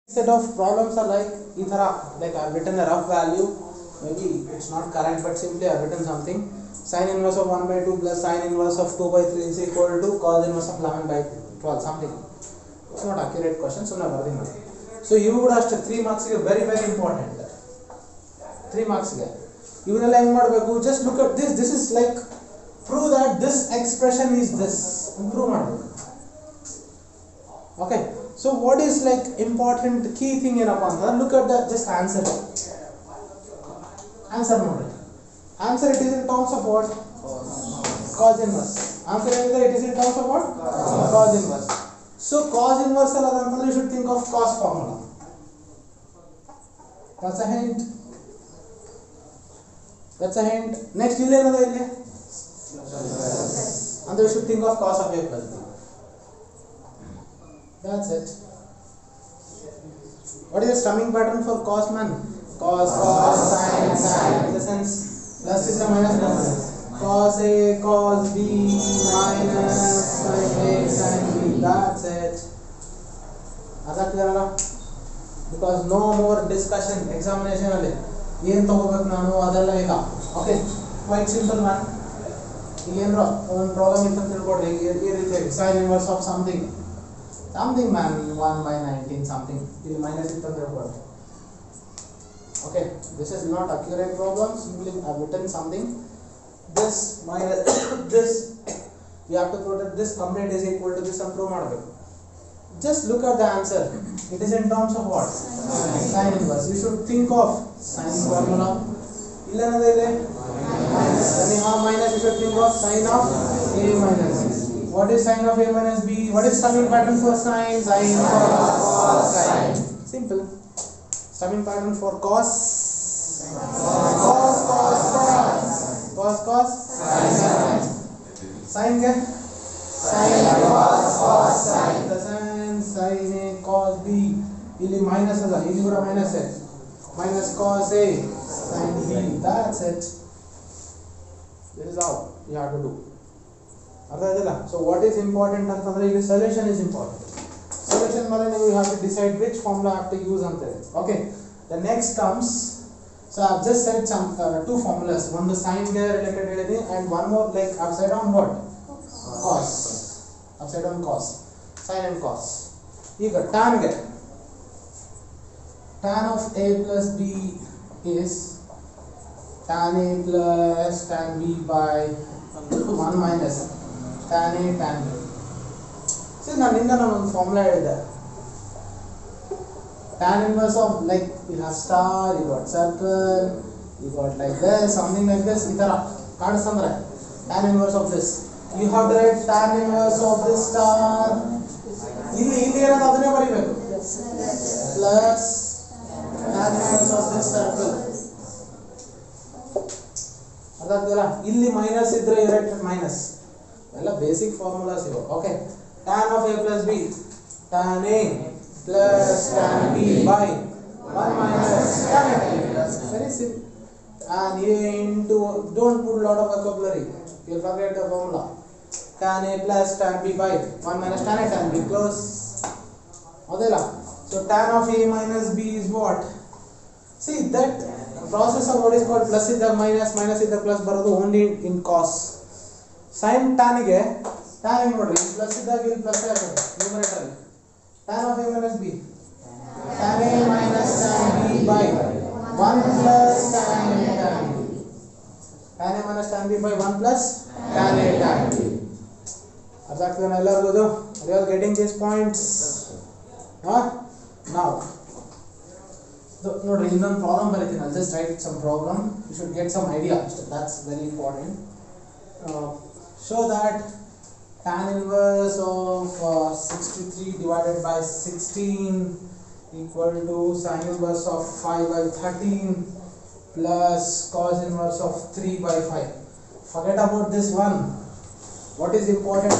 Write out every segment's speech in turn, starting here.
Set of problems are like like I've written a rough value, maybe it's not correct, but simply I've written something. Sine inverse of 1 by 2 plus sine inverse of 2 by 3 is equal to cos inverse of 11 by 12, something. It's not accurate question, so never mind. So you would ask 3 marks very important. 3 marks. You will just look at this. This is like prove that this expression is this. Improve. Okay. So what is like important key thing in upon look at the just answer. Answer mode. Answer it is in terms of what? Cos inverse. Answer it is in terms of what? Cos inverse. So cos inverse you should think of cos formula. That's a hint. That's a hint. Next and you should think of cos of A plus B. That's it. What is the summing pattern for cos, man? Cos, sin, sin. In the sense, plus is a minus plus. Cos A, cos B, minus sin A, sin B. That's it. Because no more discussion, examination. Okay, quite simple, man. One problem is sin inverse of something. Something, man, 1 by 19 something minus it. Okay, this is not accurate problem, simply I've written something. This minus this, you have to put that this complete is equal to this and prove model. Just look at the answer. It is in terms of what? Sin inverse. You should think of sin formula. Minus you should think of sin of A minus B. What is sin of A minus B? What is summing pattern for sin? Sin, cos, sin. Simple. Summing pattern for cos. Cos, cos, cos. Cos, cos. Sin. Sin, cos, sin. The sin, sin A, cos B. Ili minus is ili pura minus है. Minus cos A, sin B. That's it. This is how you have to do. So what is important? Solution is important. Solution you have to decide which formula I have to use. Okay. The next comes. So I have just said some two formulas. One the sine related and one more like upside down what? Cos. Upside down cos. Sine and cos. You got tan get. Tan of A plus B is tan A plus tan B by 1 minus tan A tan B. See, now formula tan inverse of, like you have star, you got circle, you got like this, something like this. Tan inverse of this. You have to write tan inverse of this star. Plus tan inverse of this circle. Illi minus idre you write minus. Basic formulas. Okay. Tan of A plus B. Tan A plus tan B by 1 minus tan A. Very simple. And A into, don't put a lot of vocabulary. You'll forget the formula. Tan A plus tan B by 1 minus tan A tan B. Close. So tan of A minus B is what? See, that process of what is called plus is the minus, minus is the plus, only in cos. Sin tan ಗೆ tan ನೋಡಿ plus ಇದ್ದಾಗ ಇಲ್ಲಿ plus numerator tan of A minus B tan A minus tan B by 1 plus tan A tan B. Tan A minus tan B by 1 plus tan A tan B. Are you all getting these points? Now no reason problem baritin. I'll just write some problem. You should get some idea. That's very important. Show that tan inverse of 63 divided by 16 equal to sin inverse of 5 by 13 plus cos inverse of 3 by 5. Forget about this one. What is important?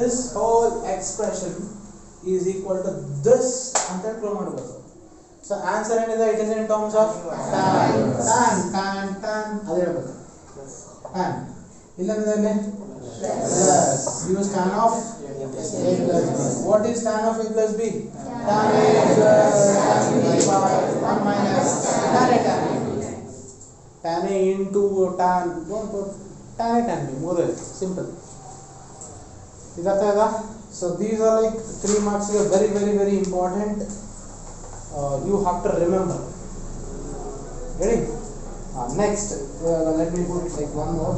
This whole expression is equal to this. So answer it is in terms of tan. Tan. Plus. Use tan of A plus B. What is tan of A plus B? Tan A into tan, don't put tan A tan B, more simple. Is that so these are like 3 marks, very very important. You have to remember. Ready? Next, let me put like one more.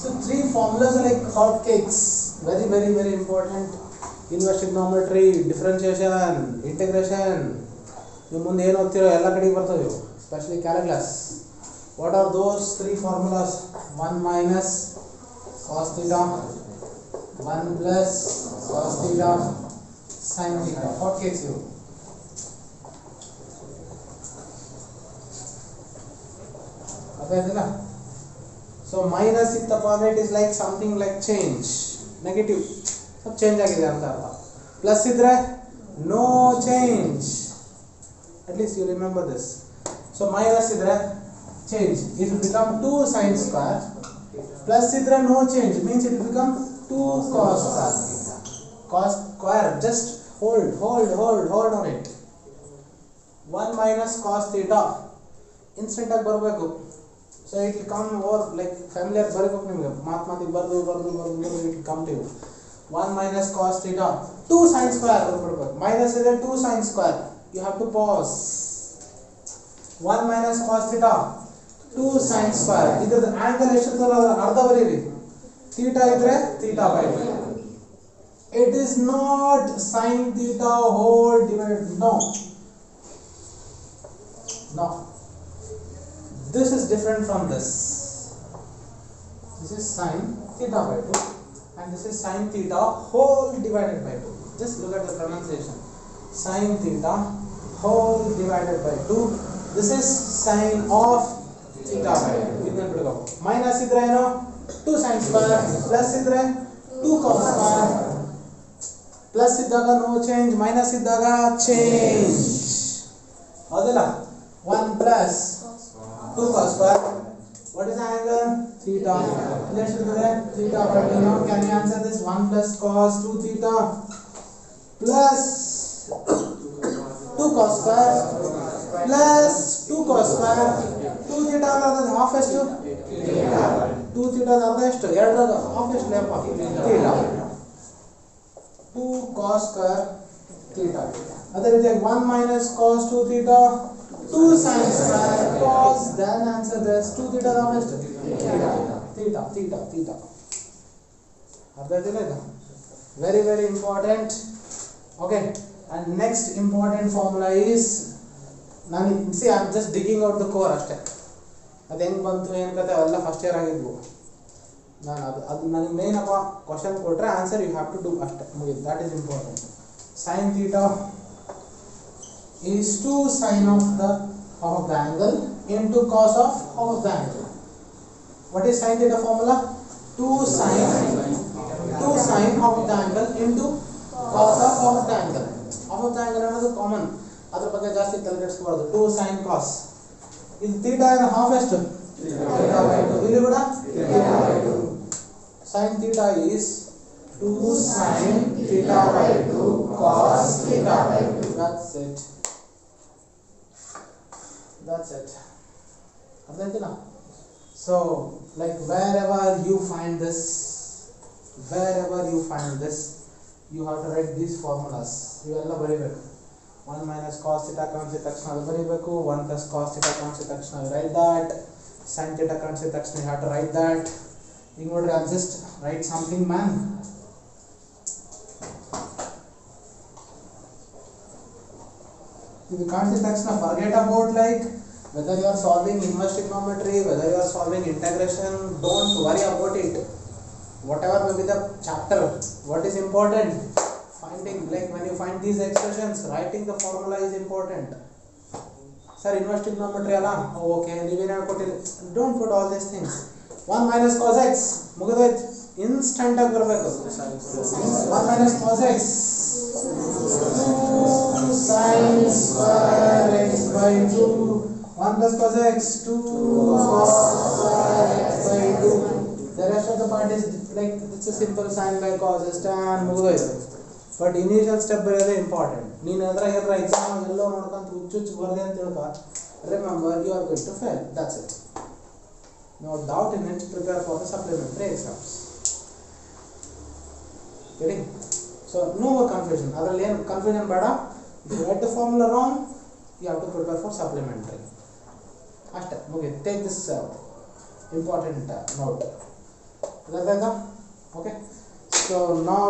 So 3 formulas are like hot cakes, very important. Inverse trigonometry, differentiation, integration. You ಮುಂದೆ ಏನು ಓದ್ತಿರೋ ಎಲ್ಲ ಕಡೆಗೆ ಬರ್ತವೆ, especially calculus. What are those 3 formulas? 1 minus cos theta, 1 plus cos theta, sin theta. Hot cakes you. So minus it upon it is like something like change, negative. So change agide anta artha. Plus idre no change. At least you remember this. So minus idre change. It will become 2 sin square. Plus idre no change means it will become 2 cos square. Cos square. Just hold on it. 1 minus cos theta. Instant ag barbeku. So it will come over like familiar barbeku nimage. Mathematic bardu it will come to you. 1 minus cos theta, 2 sin square. Minus is 2 sin square. You have to pause. 1 minus cos theta, 2 sin square. Either the angle eshtu ardha bariri. Theta idre theta by 2. It is not sin theta whole divided. No. This is different from this. This is sin theta by 2. And this is sin theta whole divided by 2. Just look at the pronunciation. Sin theta whole divided by 2. This is sin of theta by 2. Minus idre eno 2 sin square, plus idre 2 cos square. Plus iddaga no change, minus iddaga change. Adala 1 plus 2 cos square. What is the angle? Theta. Let's do that. Theta by 2. Now can you answer this? 1 plus cos 2 theta plus 2 cos square plus 2 cos square. 2 theta is half ಎಷ್ಟು? 2 theta is ಎಷ್ಟು? 2 half ಎಷ್ಟು ಲೆಪ್ಪ? theta. 2 cos square theta. ಅದೇ ರೀತಿಯಾಗಿ 1 minus cos 2 theta, 2 sin square cos. Then answer this. 2 theta is ಎಷ್ಟು? theta. ಅರ್ಥ ಆಯ್ತಿಲ್ಲ ಇದು? Very important. Okay. And next important formula is, I'm just digging out the core ಅಷ್ಟೇ. ಅದು ಹೆಂಗೆ ಬಂತು ಏನು ಕತೆ ಅವೆಲ್ಲ ಫಸ್ಟ್ ಇಯರ್ ಆಗಿದ್ವು. ಅದು ನನಗೆ ಮೇನ್ ಅಪ್ಪ ಕ್ವಶನ್ ಕೊಟ್ಟರೆ answer you have to do ಅಷ್ಟೇ, ಮುಗಿದು. That is important. Sin theta is 2 sin of the half of the angle into cos of half of the angle. What is sin theta formula? 2 sin half of the angle into cos of half of the angle. Half of the angle ಅನ್ನೋದು common, ಅದ್ರ ಬಗ್ಗೆ ಜಾಸ್ತಿ ತಲೆಕೆಡಿಸ್ಕೋಬಾರ್ದು. 2 sin cos. ಇದು theta half ಎಷ್ಟು? theta by 2. ಇಲ್ಲಿ ಕೂಡ theta by 2. Sin theta is 2 sin theta by 2 cos theta by 2. That's it. ಅರ್ಥ ಆಯ್ತಿಲ್ಲ? So like wherever you find this, you have to write these formulas. ಇವೆಲ್ಲ ಬರೀಬೇಕು. 1 minus cos theta ಕಾಣಿಸಿದ ತಕ್ಷಣ ಅದು ಬರೀಬೇಕು. 1 plus cos theta ಕಾಣಿಸಿದ ತಕ್ಷಣ write that. Sin theta ಕಾಣಿಸಿದ ತಕ್ಷಣ you have to write that. ಈಗ ನೋಡ್ರಿ, I'll just write something, man. ಇದು ಕಾಣಿಸಿದ ತಕ್ಷಣ forget about like whether you are solving inverse trigonometry, whether you are solving integration. Don't worry about it. Whatever may be the chapter, what is important? Finding, like when you find these expressions, writing the formula is important. Sir, inverse trigonometry ala? Oh, okay. Don't put all these things. 1 minus cos x. Mugidoyt. Instant ag barbeku. 1 minus cos x. 2 sin square x by 2. 1 plus cos x, 2 cos square x by 2. The rest of the part is like, it's a simple sin by cos, tan, mugidoyt. But initial step ಬರೆಯೋದೇ important. ನೀನು ಅದ್ರಾಗ ಏನಾರ exam ಎಲ್ಲೋ ನೋಡ್ಕೊಂತ ಹುಚ್ಚು ಬರದೆ ಅಂತ ತಿಳ್ಕೊ, remember you are going to fail, that's it. No doubt in it, prepare for the supplementary exams. Getting? So no more confusion. ಅದರಲ್ಲಿ ಏನು ಕನ್ಫ್ಯೂಷನ್ ಬೇಡ. If you write the formula wrong, you have to prepare for supplementary. ಅಷ್ಟೇ, ಮುಗಿ. Take this important note. ಅದಾಯ್ತಾ? Okay. So ನಾವು